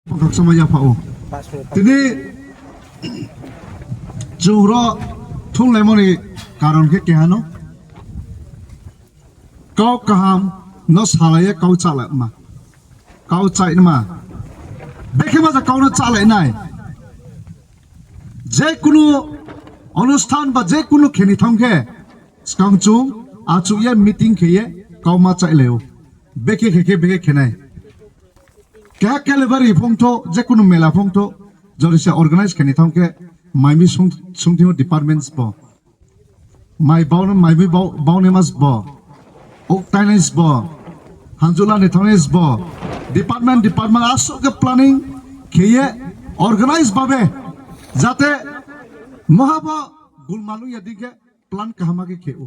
Pagkak sama ya Pak. Jadi juro thung lemoni karon ke kehano. Kau kaham no salaya kau cala ma. Kau cai ma. দেখে মাঝে কাউনে চালায় নাই যে কোনো অনুষ্ঠান বা যে কোনো খেনি থংকে স্কাংচুং আচুয়ে মিটিং খেয়ে কাউ মা চাইলেও বেকে খেকে বেকে খেনায় কে কেলেবারি ফংটো যে কোনো মেলা ফংটো জরিসে অর্গানাইজ খেনি থংকে মাইমি সুংথিং ডিপার্টমেন্টস ব মাইমি বাউনে মাস ব ওক টাইনাইস ব হানজুলা নেথনেস ব ডিপার্টমেন্ট আসলে প্ল্যানিং খেয়ে অর্গানাইজ ভাবে যাতে মহাব গুলমালু ইয়াদিকে প্ল্যান কাহামাকে খেও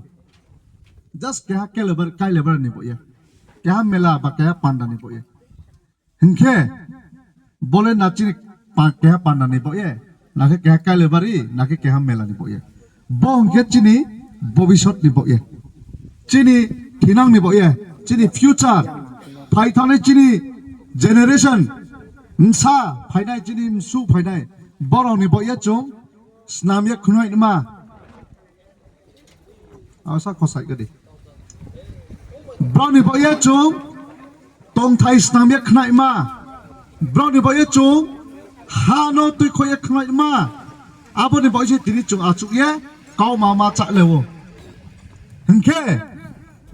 জাস্ট কেহা কেলেবার কাই লেবার নিব ইয়া কেহা মেলা বা কেহা পান্ডা নিব ইয়া হিংখে বলে নাচি কেহা পান্ডা নিব ইয়া নাকে কেহা কাই লেবারি নাকে কেহা মেলা নিব ইয়া বংকে চিনি ভবিষ্যৎ নিব ইয়া চিনি ঠিনাং নিব ইয়া চিনি ফিউচার ফাইথানে চিনি জেনারেশন নসা ফাইনাই চিনি সু ফাইনাই বরংনি বইয়া চং স্নামিয়া খুনাই নমা আওসা খসাই গদি ব্রাউনি বইয়া চং তং থাই স্নামিয়া খুনাই মা ব্রাউনি বইয়া চং হানো তুই খয়া খুনাই মা আবনি বইছে তিনি চং আচুয়ে কাউ মামা চালেও হংকে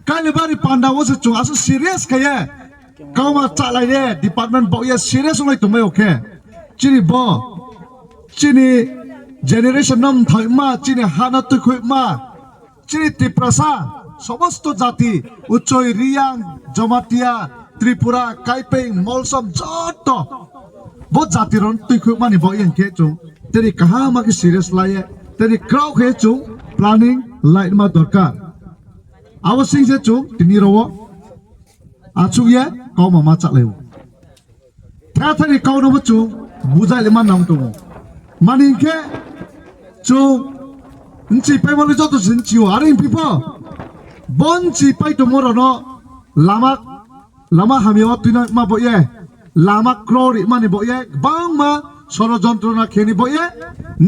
কাইলেবারি পান্ডা ওসে চং আসু সিরিয়াস খায়া kau ma calai ye department bo ye serious olai tumai oke chini bo chini generation nam thai ma chini hana tu khoi ma chini tiprasa সমস্ত জাতি উচ্চই রিয়াং জমাতিয়া ত্রিপুরা কাইপেং মলসম যত বহুত জাতিরন তুই খুব মানি বই কে চুং তেরি কাহা আমাকে সিরিয়াস লাইয়ে তেরি ক্রাউ খে চুং প্ল্যানিং লাইট মা দরকার আবশ্যিক যে চুং তিনি rho আচুয়ে kau mama caklew. Tadi kau nama cu buzai lima nang tu. Maningke cu nci pai malu jatuh nci o. Aring pipa bon nci pai tu morono lama hamiwa tu nak ma boye lama krori mani boye bang ma soro jontrona kheni boye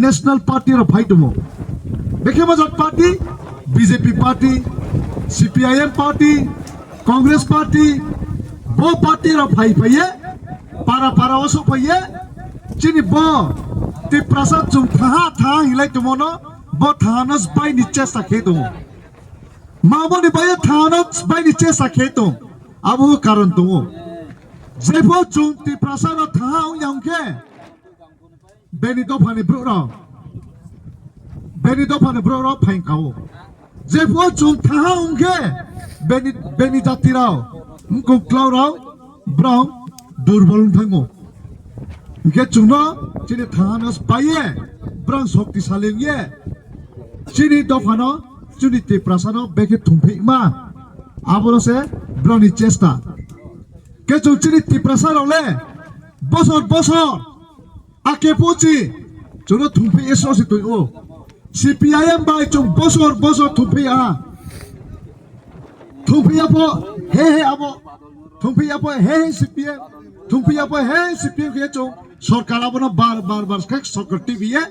national party ro fight mo. Dekhe mazat party BJP party CPIM party Congress party bo party ra phai phaiye para oso phaiye chini bo ti prasad chung tha hilai tumono bo thanos bai niche sakhe tu mabo ni bai thanos bai niche sakhe tu abu karon tu jebo chung ti prasad tha yangke benito phani bro ro phain kao jebo chung tha ungke beni jatirao Mungkin klau brown durbal thango. Mungkin cuma cini thanos baye brown sakti saling ye. Cini dofano cini te prasano beke tumpe ma. Abolo se browni chesta. Kecu cini te prasano le bosor ake poci cuma tumpe eso situ o. CPIM bayi cung bosor tumpe a. Tumpe apa? He abo tumpi apa he CPM tumpi apa he CPM ke chong sarkar abo na bar skak sarkar TV ye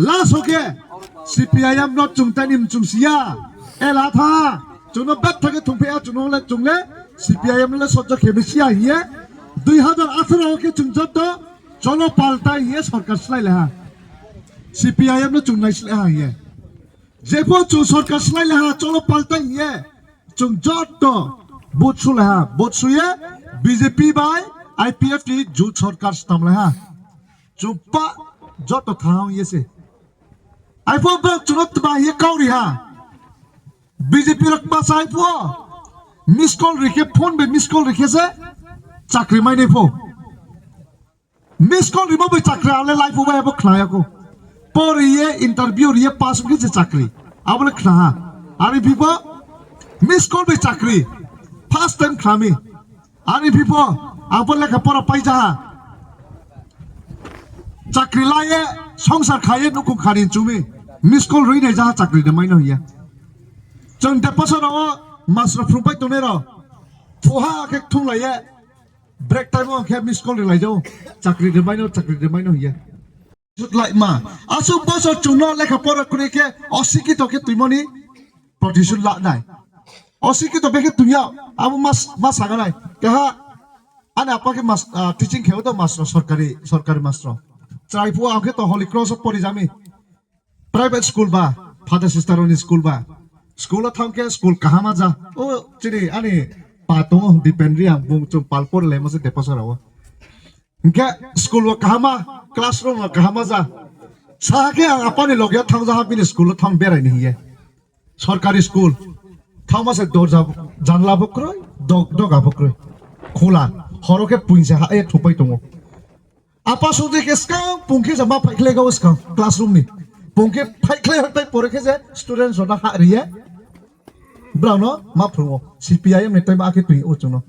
las ho ke CPIM not chung tanim chung sia ela tha chuno bat thake tumpi a chuno le chung le CPIM le sojjo khebe sia ye 2018 ke chung jot cholo palta ye sarkar slai le ha CPIM le chung nai slai ha ye jepo chu sarkar slai le ha cholo palta ye chung jot Botsuya BJP by IPF ti jut sarkar stamle ha chuppa joto thang yese iPhone ba chunot ba ye kauri ha BJP rakba sai po miss call rikhe phone be miss call rikhe se chakri mai nei po miss call ribo be chakri ale life ba abo khlaya ko por ye interview ye pass ke chakri abole khna ari bibo miss call be chakri First time kami, ani pipo, apa lek kapora paija, cakri laye, songsar kaya nuku karin cumi, miskol rin aja cakri demai no ya. Jeng deposan awa, mas rafrupai tu nero, fuha kek tung laye, break time on cap miss call lại đâu chakri de maino hiya chút lại mà asu boso chuno lekha pora kuri ke osiki to ke tuimoni protection la nai osiki to beke tunya abu mas saga nai ke ha ana apa ke mas teaching kheu to mas sarkari master trai pu ake to holy cross pori jami private school ba father sister on school ba school thang ke school kahama ja o chiri ani patong depend ri ang bung chung palpor le mas deposar awa ke school wa kahama classroom wa kahama ja sahake apani logya thang ja bin school thang berai ni ye sarkari school thang mas dorja janla bokroi dog abokroi khola horoke puinse ha e thupai tongo apa sudi ke skang pungki jama phaikle ga skang classroom ni pungki phaikle hotai poreke je student jona ha riye brano ma phruo CPIM ne tai ma ke tui o chuno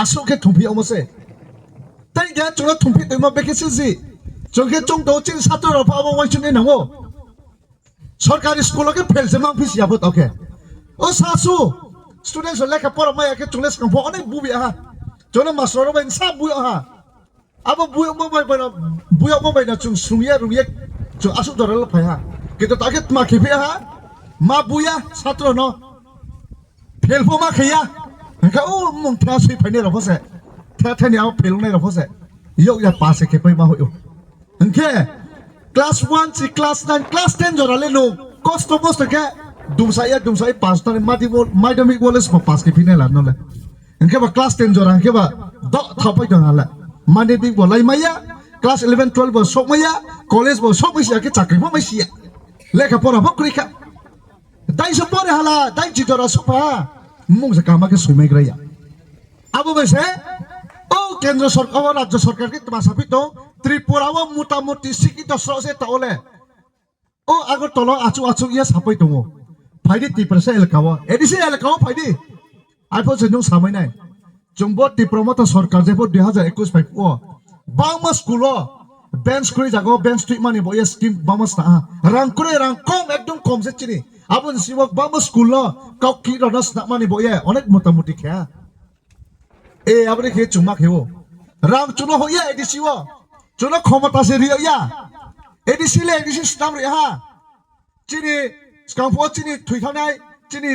aso ke thumpi omose tai ga chuno thumpi tai ma beke si joge chung do chin sato ro pa mo wai chune nango sarkari school ke fail je mang phis ya bot okay o sasu student so leka pora ma ke chungles kang pho onek bubi ha jono master ro ben sa bu ha abo buyo mo bai na chung sungya ruye chung asu doral phai ha kito target ma khipe ha ma buya satro no fail pho ma khaya ka o mong thra sui phai ne ro phose tha ni ao fail ne ro phose yo ya pass ke pai ma ho yo nke class 1 si class 9 class 10 jora le no cost to ke dumsai pass ta madhyamik boles ma pass ke phine la no le nke ba class 10 jora nke ba do thapai dang ala mane big bo lai maya class 11 12 bo sok maya college bo sok maya ke chakri bo maya lekha pora bo krika dai so pore hala dai jidora sopa mung sa kama ke sumai graya abo bese o kendra sarkar o rajya sarkar ke tmasa pito tripura o mutamuti sikito srose taole o agor tolo achu ya sapai tongo phaidi tiprasa elkawa edisi elkawa phaidi aipo jenung samai nai jumbo diploma ta sarkar jebo 2021 pai o bangma school o bench kuri jago bench tweet mani bo yes scheme bangma sta rang kom ekdom kom se chini abun siwak bangma school o kau ki ronas na mani bo ye onek motamuti kya e abri ke chuma kheo ram chuno ho ya edisi o chuno khomata se riya ya edisi stam ri ha chini skampo chini thui khanai chini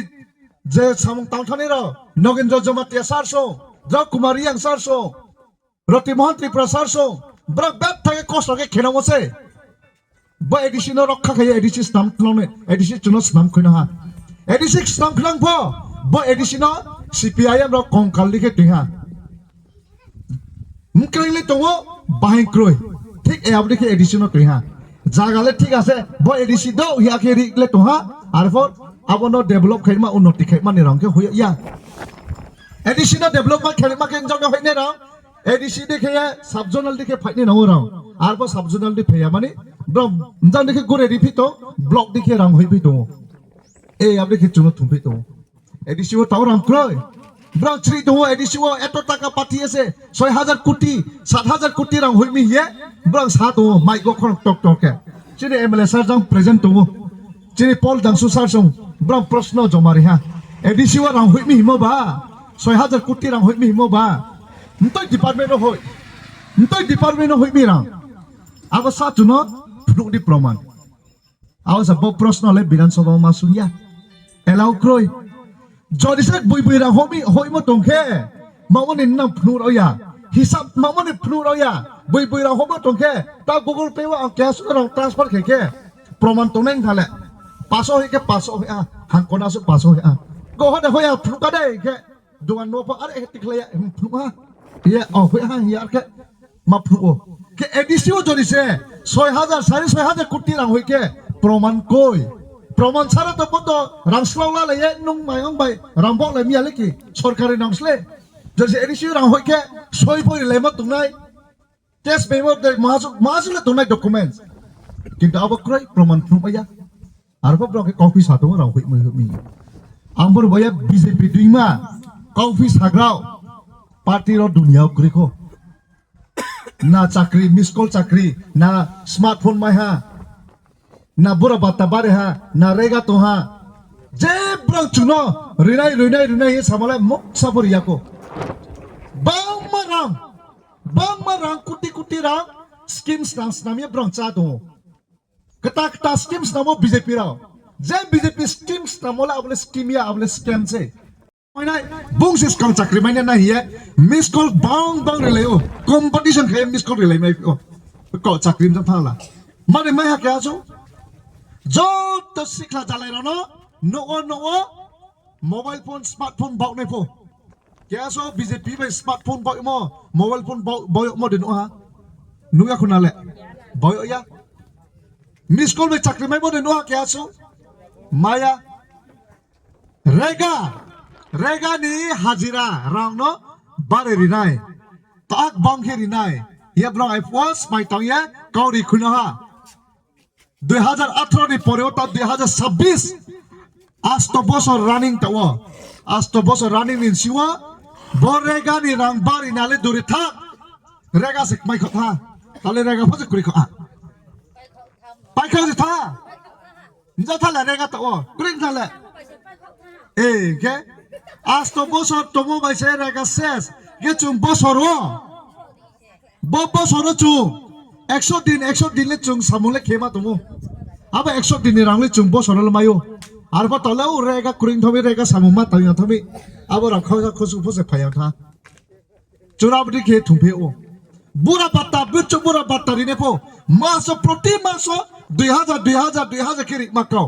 je samung tang thane ro nogendra jamatia sarso dra kumari yang sarso roti mohan tripura sarso brak bat thake kosto ke khenamo se ba edisi no rakha khai edisi stam thlone edisi chuno stam khoina ha edisi stam khlang pho ba edisi no CPIM ro kongkal like tuha mkrele tongo bahin kroi ঠিক এই আপনি কি addition তুইহা জাগালে ঠিক আছে ব ADC দ হিয়া কে রিকলে তোহা আরফর আবনো develop Khaimah উন্নতি Khaimah নিরংকে হই ইয়া এডিসি দ ডেভেলপ মা খাইমা কেন জং হইনে র এডিসি দেখে সাব জোনাল দেখে ফাইনে নও র আরফর সাব জোনাল দি ফেয়া মানে ব্রম জান দেখে গরে রিপিট ব্লক দেখে রং হইবি দো এই আপনি কি চুনো থুমবি দো এডিসি ও তাও রং ক্রয় ব্রং শ্রী দো এডিসি ও এত টাকা পাঠিয়েছে 6000 কোটি 7000 কোটি রং হইমি হিয়ে brang sa to mai go khon tok ke chini MLA sar jang present to chini Paul Dangsu sar song brang prashno jomari ha edisi wa rang hoi mi mo ba 6000 koti rang hoi mi mo ba ntoi department no hoi mi rang aba sa chuno phru di proman awa sa bo prashno le Bidhan Sabha ma suya elau kroi jodisak bui rang hoi mo tongke mamoni nam phru roya hisab mamoni phru roya bui rang homo tongke ta Google Pay wa cash rang transfer kheke proman toneng thale paso hike paso ha hangkona su paso ha go hoda hoya phruka dai ke duan no pa are tikle ya phruka ye o hoya ha ya ke ma phruo ke edisio jodi se 6000 6000 কোটি rang hoike proman koi proman sara to bodo rang slawla le ye nung mayong bai rambok le mia le ki sarkari nangsle jodi edisio rang hoike soi poi le ma tungnai test memo de masuk le tunai documents কিন্তু আবার ক্রয় প্রমাণ প্রমায়া আর বাবরা কে coffee সাতো রাও হই me আমবর বয়া BJP দুইমা coffee সাগ্রাও পার্টির দুনিয়া Greco না চাকরি মিস কল চাকরি না স্মার্টফোন মাইহা না বুড়া বাতা বারে হা না রেগা তো হা যে ব্রং চুনো রিনাই সামালে মুক সাবরিয়াকো বাউমা rang bang marang kuti rang schemes nang snamia brang cha do kata schemes namo BJP rao je BJP schemes namola abule schemia abule scam se mai bung sis kam chakri mai na hiya miss call bang relay competition khe miss call relay mai ko chakri jam thang la mare mai ha kya so jo to sikha jalai ro no mobile phone smartphone bau nei pho kya so BJP bai smartphone bau mo mobile phone bau mo de no ha nu ya khuna le bau ya miss call bai chakri mai mo de no ha kya so maya rega ni hajira rang no bare rinai tak bang he rinai ya brang I was my tong ya kauri khuna ha 2018 ni pore ta 2026 asto bosor running tawo asto bosor running in siwa borega ni rang bari nale duri tha rega sik mai kha tale rega phose kuri kha pai kha tha nja tha la rega tawo kuri tha la ke asto bosor tomo bai se rega ses ge chung bosor bosor chung 100 din le chung samule khema tomo aba 100 din ni rang le chung bosor le mayo arba tolao rega kuring thomi rega samuma tanya thomi abo ram khawsa khosu phose phaya tha churabdi khe thumpe o bura batta bichu bura batta rine po maso proti maso 2000 kiri makau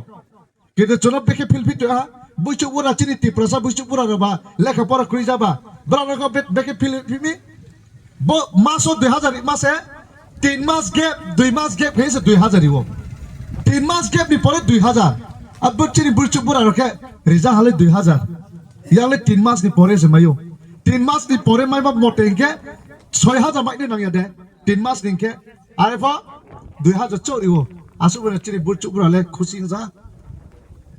kede churab bekhe filpit ha bichu bura chini ti prasa bichu bura roba lekha pora kuri jaba brana ko bekhe filpimi bo maso 2000 mase 3 mas gap 2 mas gap hese 2000 iwo 3 mas gap ni pore 2000 अब चीनी बुर्चुक बुरा रखे रिजा हाले 2000 Yale 3 मास नि परे से मायो 3 मास नि परे माय बा मोटेंके 6000 माय नि नंगे दे 3 मास निके आरे फा 2000 चोरिवो आसु बने चीनी बुर्चुक बुरा ले खुशी जा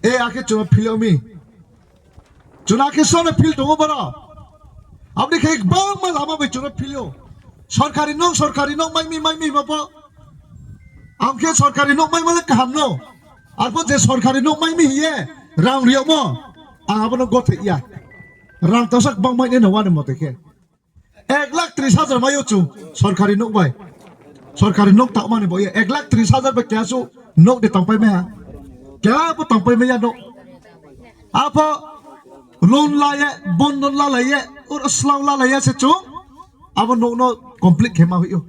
ए आके चुना फिलोमी चुना के सोने फिल तो बरा अब देखे एक बार मा लामा बे चुना फिलो सरकारी नो माय बाबा आमके सरकारी नो माय माले काम नो आरपो जे सरकारी नो माय हिये रां रियो मो आबनो गथे या रां तसक बंग माय ने नवाने मते के 1,30,000 मायो चु सरकारी नो बाय सरकारी नो ता माने बय 1,30,000 बे क्यासु नो दे तंपाय मे हा क्या बो तंपाय मे या नो आपो लोन लाये बंधन लाये और स्लाव लाये से चु आबो नो कंप्लीट खेमा होयो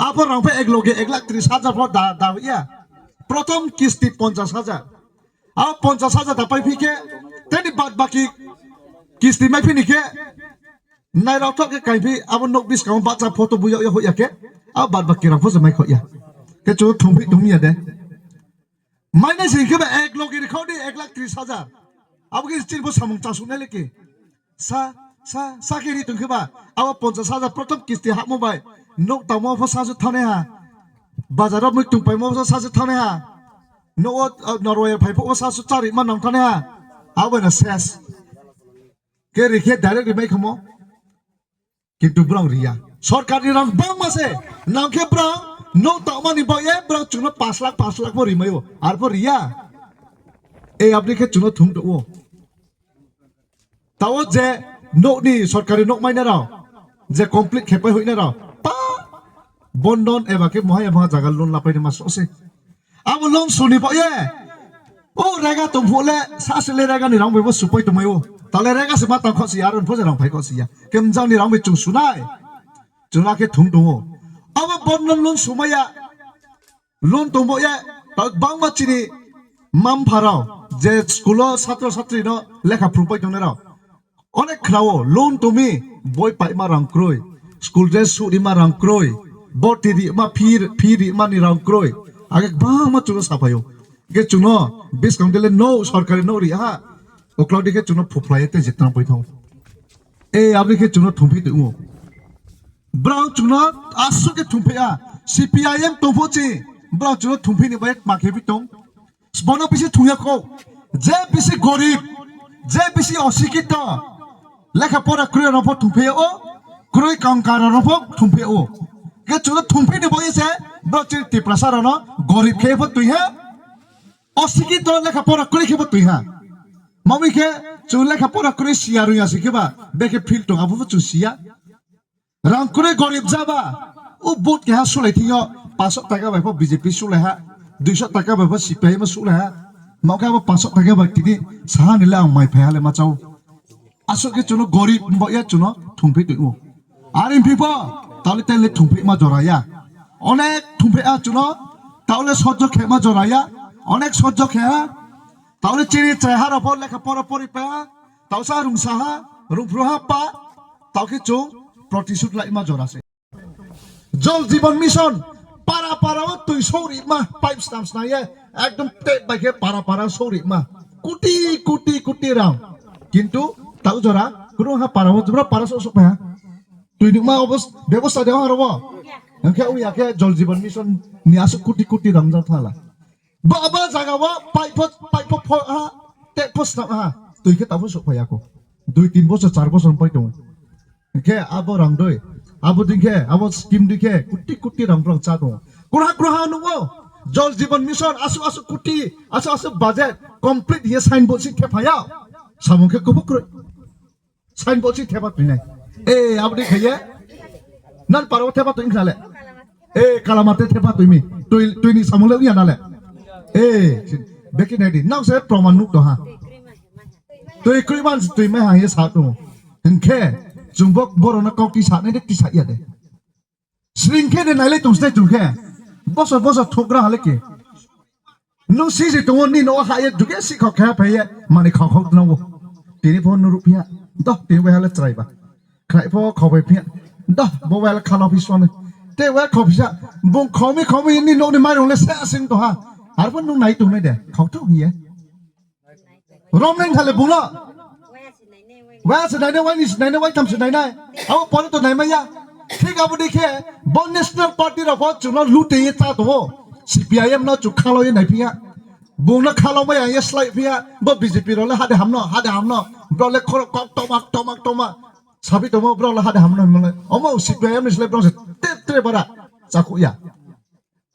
आपो रां पे एक लोगे 1,30,000 फो दा या प्रथम किस्ती 50,000 अब 50,000 दापाय फिके तेनी बाद बाकी किस्ती माय फिनिके नाय राव के काइफि अब नो डिस्काउंट बाचा फोटो बुयो हो याके अब बाद बाकी राव फसे माय खया के चो थुमि दुमिया दे मायने सिके 1 लोगे रिखौदि 1,30,000 अब के स्टिल बो सामं चासु ने लेके सा के रि तुंखबा अब 50,000 प्रथम किस्ती हामो बाय नो तामो फसासु थाने हा बाजाराव मैथुं पाइमो सासु थाने हा नो नरवे फाइफो सासु चारि मान नं थाने हा आबना सेस के रिखे डायरेक्ट रिमाइ खमो किन्तु ब्रां रिया सरकारनि रां बां मासे नाम के ब्रां नो तामानि बाये ब्रां चुनो 5 लाख बो रिमायो आरपो रिया ए आपनि के चुनो थुम दो ताओ जे नो नि सरकारी नो माइना राव जे कमप्लीट खेपाय होइना राव बंधन एबा के महाया महा जागा लोन लापायने मासोसे अब लोन सुनि पाये ओ रेगा तुम फोले सासले रेगा नि रां बेबो सुपाय तुमायो ताले रेगा से मा तंखो सिया रन फोजे रां फाइखो सिया केमजां नि रां बे चुं सुनाय चुना के थुम दो अब बंधन लोन सुमाया लोन तुमबोये बांगमा चिनि माम फाराव जे स्कुलो छात्र छात्री न लेखा फुबाय दने राव अनेक खराव लोन तुमि बय पाइमा रां क्रय स्कुल ड्रेस सुरि मा रां क्रय बोटिरि मा फिरि मानि रां क्रय आगे बांगमा चुनो साफायो के चुनो डिस्काउंट देले नो सरकारी नो रि हा ओक्लाउदि के चुनो फुफ्लायते जितना पैथाव ए आबि के चुनो थुमफि दउ ब्राउ चुनो आसु के थुमफिया सीपीआईएम तोफोचि ब्राउ चुनो थुमफि नि बाय माखे बितों स्पनो बिसि थुयाखौ जे बिसि गरीब जे बिसि अशिक्षित लेखा पढ़ा क्रय रफो थुमफियो ओ क्रय कंकार रफो थुमफियो के चुनो थुमफि नि बाय से ब्राउ चि तिप्रासार न गरीब खेफो तुइहा अशिक्षित लेखा पढ़ा क्रय खेफो तुइहा मामी के चु लेखा पढ़ा क्रय सिया रुया सिकेबा बेके फिल तो आबो चु Siya rangkure gorib jaba u bot ke ha sulai thiyo 500 টাকা বাইফ বিজেপি সুলে হা 200 টাকা বাইফ সিপিআইএম সুলে হা মাকা 500 টাকা বাই তিনি সাহা নিলে আং মাই ফায়ালে মাচাও আসলে চুনো গরিব বয়া চুনো থুমফি তুইমু আর এমপিপো তাহলে তাইলে থুমফি মা জরায়া অনেক থুমফি আ চুনো তাহলে সহ্য খেমা জরায়া অনেক সহ্য খেয়া তাহলে চিনি চেহার ওপর লেখা পরপরি পা তাওসা রুংসাহা রুফরুহা পা তাওকে চুং প্রতিশোধ লাইমা জরাছে জল জীবন মিশন পারা পারাও তুই সৌরি মা পাইপ স্টাম্পস নাই একদম টেপ বাইকে পারা পারা সৌরি মা কোটি কোটি কোটি রাম কিন্তু তাও জরা কোনো হা পারাও জরা পারা সব হা তুই নিমা ব্যবস্থা দেওয়া হরব এনকে ওই আকে জল জীবন মিশন নিয়াসু কোটি কোটি রাম যা থালা বাবা জাগাও পাইপ হা টেপ স্টাম্প হা তুই কে তাবো সব হয়াকো 2-3 বছর 4 বছর পাইতো এনকে আবো রাং দই আবো দিকে আবো স্কিম দিকে কোটি কোটি রাম রং চা দো কোনা গ্রহা নুও জল জীবন মিশন আসু আসু কোটি আসু আসু বাজেট কমপ্লিট ইয়ে সাইন বোর্ড সি খেফায়া সামুখে কবক্রই সাইন বোর্ড সি থেবা তুই নাই এ আবদি খাইয়ে নান পারো থেবা তুই খালে এ কালামাতে থেবা তুইমি তুই নি সামুলে ইয়া নালে এ বেকি নাই দি নাও সে প্রমাণ নুক দো হা তুই ক্রিমান তুই মে হাইয়ে সা দো হেনকে जुम्बक बरना कौटी साने दे टिसा या दे श्रिंखे दे नाइले तुमसे तुमखे बसर बसर ठोकरा हाले के नो सीजे तो नि नो हाये दुके सिखौ खा फैये माने खाव खाव नंगो तेनि फोन रुपिया द तेनि वे हाले ट्राइबा खाइ फो खबै फिया द मोबाइल खाना फिसवाने ते वे खबिसा बुं खमी नि नो नि माइरंले से सिं तो हा आर फोन नु नाइ तो नै दे खाव तो हिये रम नै खाले बुलाว่าสนายเนี่ยว่านี่สนายเนี่ยว่าทำสนายได้เอาปอนตัวไหนมาย่าที่กับวันนี้แค่บน national party เราพอจุดเราลุ้นตีจ้าตัว CPIM เราจุดข้าวเราอย่างไหนพี่ฮะบุงนักข้าวเราไม่อย่างนี้สไลด์พี่ฮะบ่ BJP เราเลยหาเดหำเนาะเราเลยคนก็ตมาสาบิตัวเราเลยหาเดหำเนาะมันเลยอ๋อ CPIM นี่สไลด์เราจะเตะบาระจากคุยอ่ะ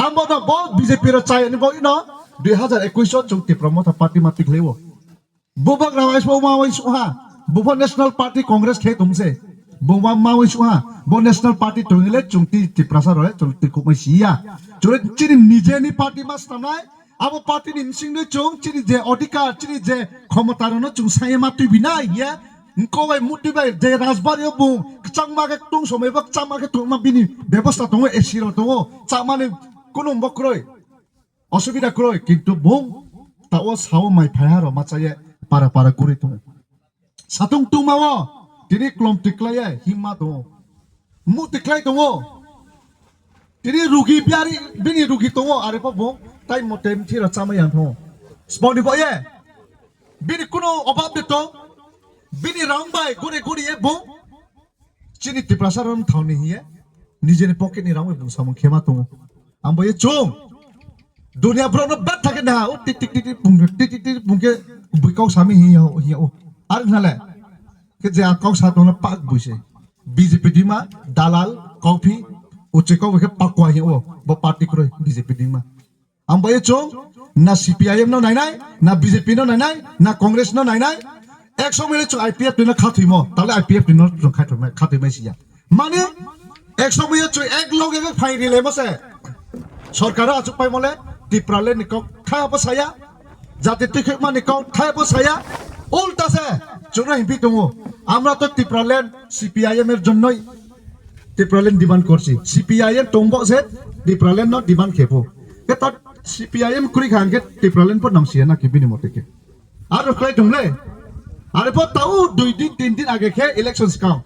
อันบ่นะบ่ BJP เราใจนี่บ่อีเนาะ2021จุดที่โปรโมทพรรคมาติดเลยวบุบักเราไอ้พวกมาไว้สุฮาबुफा नेशनल पार्टी कांग्रेस खे तुमसे बुमा मावै सुहा बो नेशनल पार्टी तोंगले चुंगति तिप्रासा रहे चुंगति कुमैसिया चुरे चिनि निजेनि पार्टी मास तनाय आबो पार्टी नि मिसिंगने चुंग चिनि जे अधिकार चिनि जे क्षमतारनो चुंसाय मातुइ बिना या कोबाय मुतिबाय जे राजबारियो बुं चांगमागे तुं समयबा चांगमागे तुंमा बिनि व्यवस्था दङ एसिरो दङ चामाने कुनु बक्रय असुबिदा क्रय किन्तु बुं ताओ साव माइ फायारो माचाये पारा कुरि दङ साtung tu mawo tini klom tiklaya hima to mu tiklay to tini rugi biari bini rugi to are pa bo tai motem thira chamayang to sponi bo ye bini kuno obab de to bini rangbai guri e bo chini tiprasaram thawni hiye nijeni pocket ni rangbai bo samung khema to ambo ye chong dunia brono bat thake na o tik bungke buikau sami hiya o আর নালে কে যে আকাউ সাতনা পাক বইছে BJP দিমা দালাল coffee উচেকো কে পাকওয়া হিও ব party করে BJP দিমা আমবায়ে চং না CPIM ন নাইনাই না বিজেপি ন নাইনাই না কংগ্রেস ন নাইনাই 100 মিলে চ আইপিএফ দিন খাথুইমো তাহলে আইপিএফ দিন খাথুইমাইছিয়া মানে 100 মিলে চ এক লগে ফাই দিলে বসে সরকার আচুক পাই মলে টিপ্রালে নিক খায়া বসায়া যাতে টিকে মানে ক খায়া বসায়া উল্টা সে চুনা হিপি দङ আমরা তো টিপ্রালেন সিপিআইএম এর জন্যই টিপ্রালেন ডিমান্ড করছি সিপিআইএম টংব সে টিপ্রালেন ন ডিমান্ড খেপো কে তো সিপিআইএম কুরি খানকে টিপ্রালেন পর নামছিয়া না কিবিনি মতেকে আর কই দংলে আর পর তাও 2 দিন 3 দিন আগে খে ইলেকশনস কাম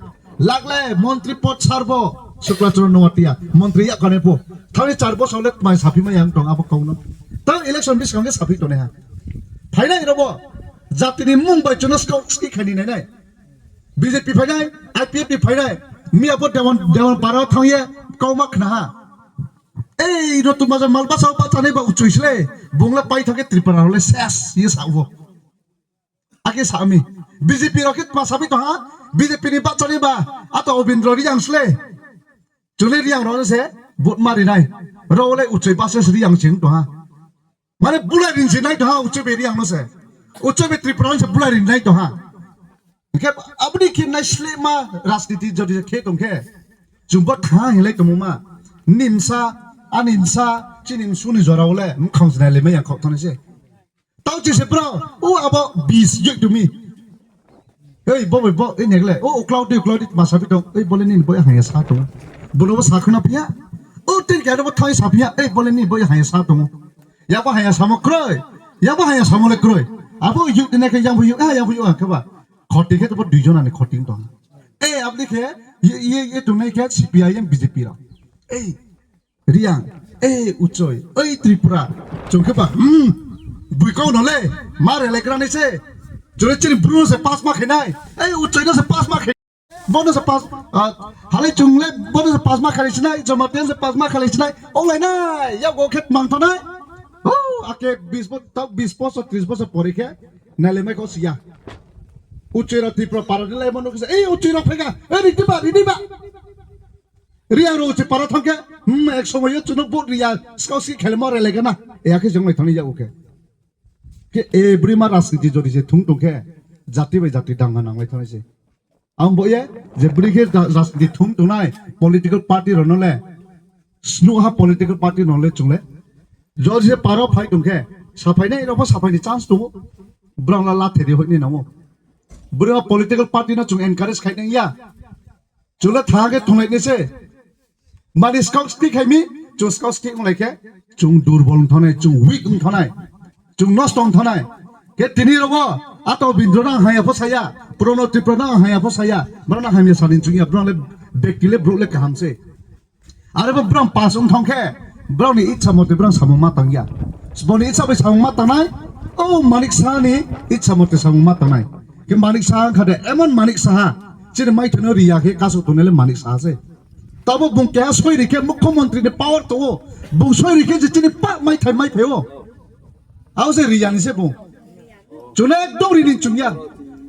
লাগলে মন্ত্রী পদ ছাড়ব শুক্লাচরণ নওয়াতিয়া মন্ত্রী আকানে পো থানে 4 বছর হলে মাই সাফি মাই আং টং আব কওন তাও ইলেকশন বিস কামকে সাফি তনে হা ফাইনাই রব জাতিনি মুম্বাই জনস কৌস্কি খানি নাই বিজেপি ফাইনাই আইপিএফ ফাইনাই মিয়াপো দেওয়ান পারাও থাইয়ে কৌমাক না এই রতুমাজার মালবা সাও পাতানে বা উচুইছলে বুংলা পাই থাকে ত্রিপুরা হলে শেষ ইয়ে সাবো আগে সামি বিজেপি রকিত পাসাবি তো হা বিজেপি নি বাচ্চানি বা আতো অবিন্দ্র রিয়াংসলে চলে রিয়াং রসে বুট মারি নাই রলে উচুই পাশে রিয়াং সিং তো হা মানে বুলাই রিনসি নাই তো হা উচুই রিয়াং নসে উচ্চবে ত্রিপুরা বুলারি নাই তো হা আপনি কি নাইসলে মা রাজনীতি যদি খে দংখে จุงบัดท้าเห็นเลยตัวมานิมซาอันนิมซาจีนิมซูนี่จราเลยมึงคงจะไหนเลยไม่อยากขอบทนใช่ต้าจีเสพเราโอ้อาบอกบีสเยอะดูมีเฮ้ยบอกเอ้ยเนี่ยเลยโอ้คลาวด์มาสาบิตงเอ้ยบอลนี่บอยหายซาตรงบอลว่าสาขนาดเพี้ยโอ้ตินแกเราว่าไทยสาเพี้ยเอ้ยบอลนี่บอยหายซาตรงอยากว่าหายสามกรอยอยากว่าหายสามเลยกรอยอาบอกยุคนี้ก็ยังพยุยังพยุอ่ะครับว่าขอติ้งแค่ตัวดูจนนั่นขอติ้งตัวเอ้ยอับนี่แค่ये तुमने क्या CPIM BJP रा ए रियांग ए उच्चोय ए त्रिपुरा चुंके पा बुइकाउ नले मारे लेकराने से जोरे चिनि ब्रुनो से पास मा खेनाय ए उच्चोय से पास मा खे बोनो से पास हाले चुंगले बोनो से पास मा खाले छिनाय जमातेन से पास मा खाले छिनाय ओंलाय नाय या गो खेत मांगथनाय ओ आके 20 बছর 30 বছর পরে खे नाले मे को Siya Ucira tipra para nilai manu kisa. Ucira pega. Riba. Ria ro uci para thangke. Ek somay yo chunok bot ria. Skausi khele more lega na. Ake jong mai thani ja uke. Ke every mar asiti jodi se thung ke. Jati bai jati danga nang mai thani se. Am boye je brige asiti thung tunai political party ronole. Snuha political party nole chungle. Jodi se para phai tungke. Sapai nei ropa sapai ni chance tu. Brang la la theri hoi ni namo. Bura political party na chung encourage khai nang ya chula thage thungai ne se mani scout stick khai mi chung scout stick ngai ke chung durbol thonai chung weak thonai chung nostong thonai ke tini robo ato bindrona haya phosaya prono tiprona haya phosaya brana hamya salin chung ya brana bektile brole kaham se are ba bram pasung thongke brani ichha mote bram samuma tangya sboni ichha bai samuma tanai o manik sani ichha mote samuma tanai के मानिक साहा खादे एमन मानिक साहा चिर माइ थनो रिया के कासो तोनेले मानिक साहा से तब बुं क्या सोय Ricky मुख्यमंत्री ने पावर तो बुं सोय रिके जिनि पा माइ थाइ माइ फेओ आउ से रिया नि से बुं चुने एकदम रिनि चुनिया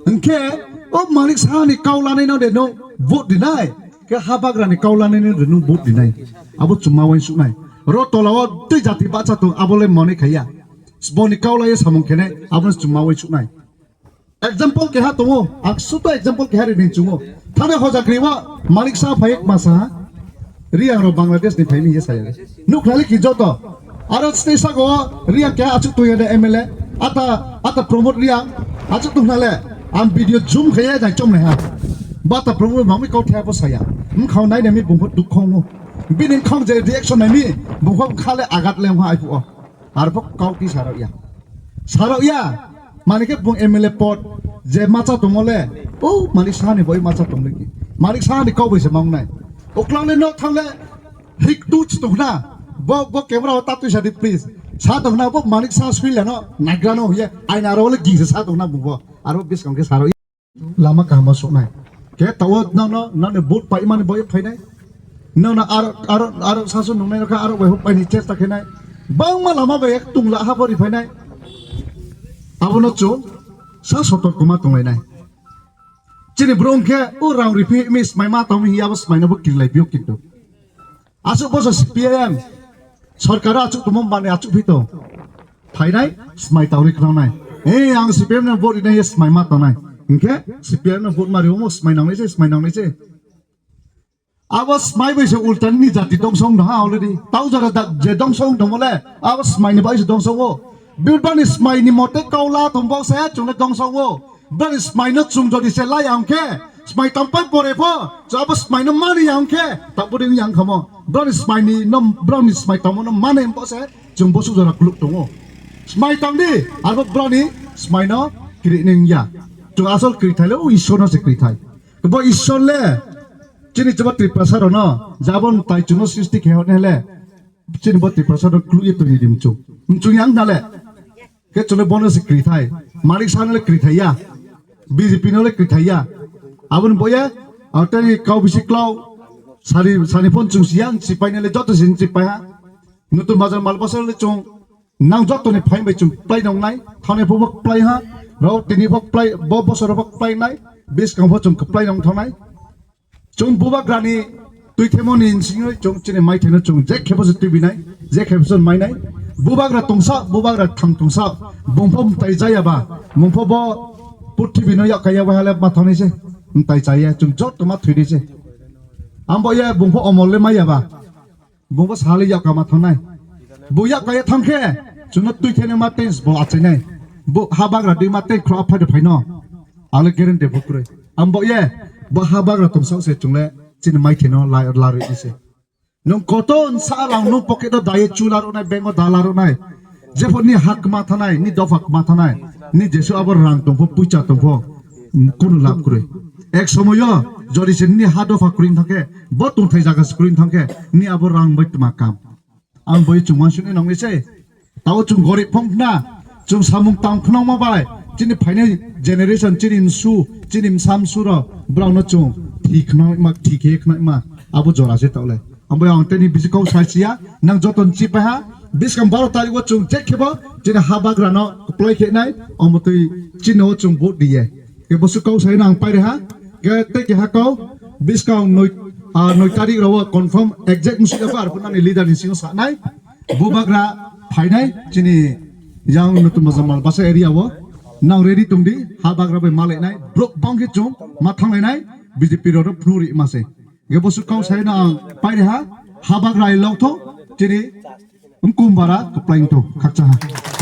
अंके ओ मानिक साहा नि काउलानै न दे नो वोट दिनाय के हाबाग्रा नि काउलानै न दे नो वोट दिनाय आबो चुमा वाइन सुनाय रो तलाव दै जाति बाचा तो आबोले मने खैया स्बोनि काउलाय सामं खेने आबो चुमा वाइन सुनाय Example ke ha tomo aksu to example ke ha rin chungo thane hoja kriwa malik sa phayek masa ria ro Bangladesh ni phaini ye saya nu khali ki joto aro stesa go ria ke achu to ye MLA ata promote ria achu tu nale am video zoom khaya jai chom ne ha bata promote mami ko thya bo saya khau nai ne mi bungphot duk khong binin khong je reaction nai mi bungphot khale agat lem ha ai pu ar bo kau ki saro ya मानिके बुं MLA पद जे माचा तमले ओ मालिक सानि बय माचा तमले मालिक सानि कौ बैसे मांगनाय ओक्लांले न थांले हिक तुच तोना बो कैमरा होता तु सादि प्लीज सा तोना बो मालिक सा सुइले न नाग्रानो होय आइना रोले गिसे सा तोना बुबो आरो बिसकम के सारो लामा कामा सोनाय के ताव न ने बोट पाइ माने बय फाइनाय न आरो सासु नंनाय रखा आरो बय पाइनि चेष्टा खेनाय बां मा लामा बय तुंला हा बरि फाइनाय abono chu sa sotot kuma tongai nai chini brongke o raung ripi mis mai ma tom hi abas mai na buk kilai biok kintu asu boso CPIM sarkara achu tumom bane achu bito thainai smai tauri khnai ang CPIM na vote nai smai ma tonai inke CPIM na vote mari omo smai nang nei se abas smai bai se ultan ni jati dong song na already tau jara da je dong song domole abas smai ni bai se dong song o Bilban is my ni mote kaula tombo se chung dong song wo ban is my no chung jodi se la yang ke smai tampai pore po jab smai no mani yang ke taburi yang khamo ban is my ni no ban is my tomo no mane po se chung bo su jara kluk tongo smai tang di abo brani smai no kri ning ya chung asol kri thai le o ishor no se kri thai bo ishor le chini jaba tri pasar no jabon tai chuno sristi khe hone le chini bo tri pasar no klu ye to ni dim chung yang na le ke chole bonus krithai marik sanale krithaya BJP nole krithaya abun boya atani kau bisi klau sari pon chung siang sipai nale jot sin sipai ha nutun bazar mal basar le chung nang jot to ne phai bai chung play dong nai thane bok play ha ro tini bok play bo bosor bok play nai bis kam pho chung play dong thonai chung buba grani tui themon in singoi chung chine mai thena chung je khebos tv nai je khebson mai nai bubagra thang tungsa bongphom tai jaya ba mongpho bo puthi bino ya kaya ba hale ma thoni se tai jaya chung jot to ma thudi se ambo ye bungpo omol le maya ba bungpo sali yak kama thonai bu yak kaya thangke chunot tui khene ma tens bo achai nai bu habag ra di ma te khra pha de phaino ale geren de bukre ambo ye bo habag ra tomsau se chungle chin mai theno lai la ri se nong koton sa lang no pocket do dai chular onai bengo dalar onai jefoni hak ma thanai ni dofak ma thanai ni jesu abor rang tongpho pucha tongpho কোন লাভ করে এক সময় যদি সে নি হাত of a করিন থাকে বতুন থাই জায়গা করিন থাকে নি আবার রাং বাইত মা কাম আং বই চুমান শুনে নংনিছে তাও চুম গরিব ফংনা চুম সামুং তাং খনং মাবাই চিনি ফাইনে জেনারেশন চিনিম সু চিনিম সাম সুর ব্রাউন চুম ঠিক নয় মা ঠিক এক নয় মা আবু জরাসে তাওলে আং বই আং তেনি বিজিকাও সাইছিয়া নাং যতন চিপাহা বিশকাম 12 তারিখ চুম চেকখেব চিনি হাবাগ্রানো প্লয় খেনাই অমতই চিনো চুম ভোট দিয়ে ke bosu kau sai nang pai ha ke te ke ha kau bis kau noi tarik rawa confirm exact musi afar pun ni leader ni sing sa nai bubagra phai nai chini yang nutu mazamal basa area wo now ready tungdi ha bagra be male nai brok bang ke chom ma thang nai bjp ro phuri ma se ke bosu kau sai nang pai ha bagra i lok tho chini kumbara ko plain to khakcha ha